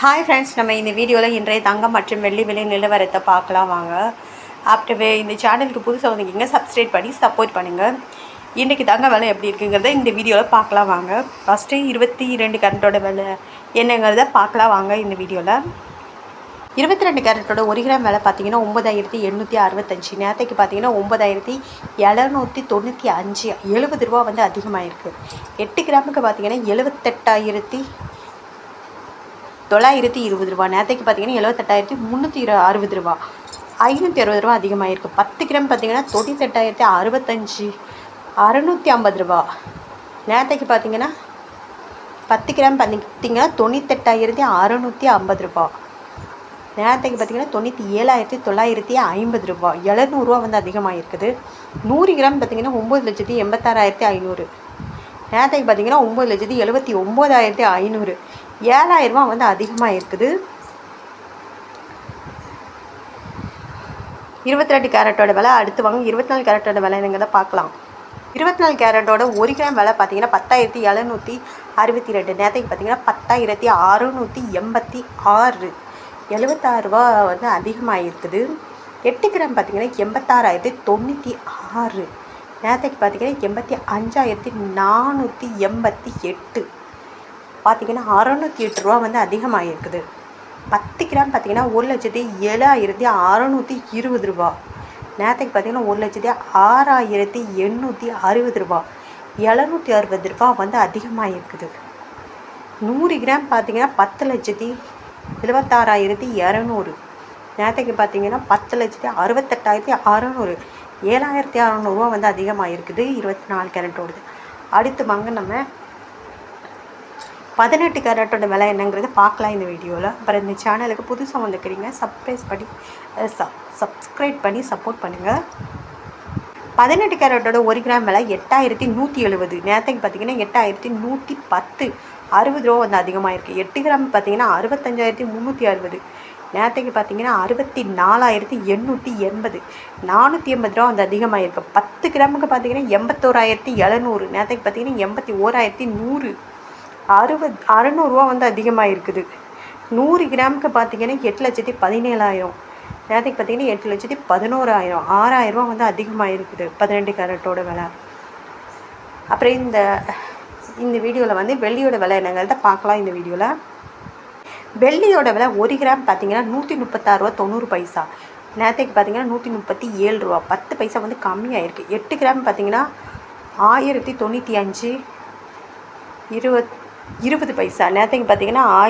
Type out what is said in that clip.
Hi friends, நம்ம இந்த வீடியோவில் இன்றைய தங்கம் மற்றும் வெள்ளி விலை நிலவரத்தை பார்க்கலாம் வாங்க. ஆஃப்டர் இந்த சேனலுக்கு புதுசாக வந்தீங்க சப்ஸ்கிரைப் பண்ணி சப்போர்ட் பண்ணுங்கள். இன்றைக்கி தங்க விலை எப்படி இருக்குங்கிறத இந்த வீடியோவில் பார்க்கலாம் வாங்க. ஃபஸ்ட்டு 22 கேரட்டோட விலை என்னங்கிறத பார்க்கலாம் வாங்க. இந்த வீடியோவில் 22 கேரட்டோட 1 கிராம் விலை பார்த்தீங்கன்னா 9865. நேரத்தைக்கு பார்த்தீங்கன்னா 9795. 70 ரூபா வந்து அதிகமாக இருக்குது. 8 கிராமுக்கு பார்த்தீங்கன்னா 78,920 ரூபா. நேரத்தைக்கு பார்த்தீங்கன்னா 78,360 ரூபா. 560 ரூபா அதிகமாக இருக்குது. 10 கிராம் பார்த்தீங்கன்னா 98,065. 650 ரூபா. நேரத்தைக்கு பார்த்தீங்கன்னா 10 கிராம் பார்த்தீங்கன்னா 98,650 ரூபா. நேரத்தைக்கு பார்த்தீங்கன்னா 97,950 ரூபா. 700 ரூபா வந்து அதிகமாக இருக்குது. 100 கிராம் பார்த்தீங்கன்னா 9,86,500. நேரத்தைக்கு பார்த்தீங்கன்னா 9,79,500. 7,000 ரூபா வந்து அதிகமாக இருக்குது. 22 கேரட்டோட விலை அடுத்து வாங்க. 24 கேரட்டோட விலை என்னங்கிறத பார்க்கலாம். 24 கேரட்டோட 1 கிராம் விலை பார்த்தீங்கன்னா 10,762. நேரத்துக்கு பார்த்தீங்கன்னா 10,686. 76 ரூபா வந்து அதிகமாக இருக்குது. 8 கிராம் பார்த்தீங்கன்னா 86,096. நேரத்துக்கு பார்த்தீங்கன்னா 85,488. பார்த்தீங்கன்னா 608 ரூபா வந்து அதிகமாக இருக்குது. 10 கிராம் பார்த்தீங்கன்னா 1,07,620 ரூபா. நேரத்துக்கு பார்த்தீங்கன்னா 1,06,860 ரூபா. 760 ரூபா வந்து அதிகமாக இருக்குது. 100 கிராம் பார்த்தீங்கன்னா 10,76,200. நேரத்துக்கு பார்த்தீங்கன்னா 10,68,600. 7,600 ரூபா வந்து அதிகமாக இருக்குது 24 கேரட்டோடது. அடுத்து வாங்க நம்ம 18 கேரட்டோட விலை என்னங்கிறத பார்க்கலாம் இந்த வீடியோவில். அப்புறம் இந்த சேனலுக்கு புதுசாக வந்துக்கிறீங்க சப்ஸ்கிரைப் பண்ணி சப்போர்ட் பண்ணுங்கள். 18 கேரட்டோட 1 கிராம் விலை 8,170. நேரத்துக்கு பார்த்தீங்கன்னா 8,110. 60 ரூபா வந்து அதிகமாக இருக்குது. 8 கிராம் பார்த்தீங்கன்னா 65,360. நேரத்துக்கு பார்த்தீங்கன்னா 64,880. 480 ரூபா வந்து அதிகமாக இருக்குது. 10 கிராமுக்கு பார்த்தீங்கன்னா 81,700. நேரத்துக்கு பார்த்தீங்கன்னா 81,100. 600 ரூபா வந்து அதிகமாக இருக்குது. 100 கிராமுக்கு பார்த்தீங்கன்னா 8,17,000. நேரத்துக்கு பார்த்தீங்கன்னா 8,11,000. 6,000 ரூபா வந்து அதிகமாக இருக்குது 18 கேரட்டோட விலை. அப்புறம் இந்த வீடியோவில் வந்து வெள்ளியோட விலை என்னங்கிறத பார்க்கலாம். இந்த வீடியோவில் வெள்ளியோட விலை 1 கிராம் பார்த்தீங்கன்னா 136 ரூபா 90 பைசா. நேரத்துக்கு பார்த்தீங்கன்னா 137 ரூபா. 10 பைசா வந்து கம்மியாக இருக்குது. 8 கிராம் பார்த்தீங்கன்னா 1,095. 20 பைசா. நேரத்துக்கு பார்த்தீங்கன்னா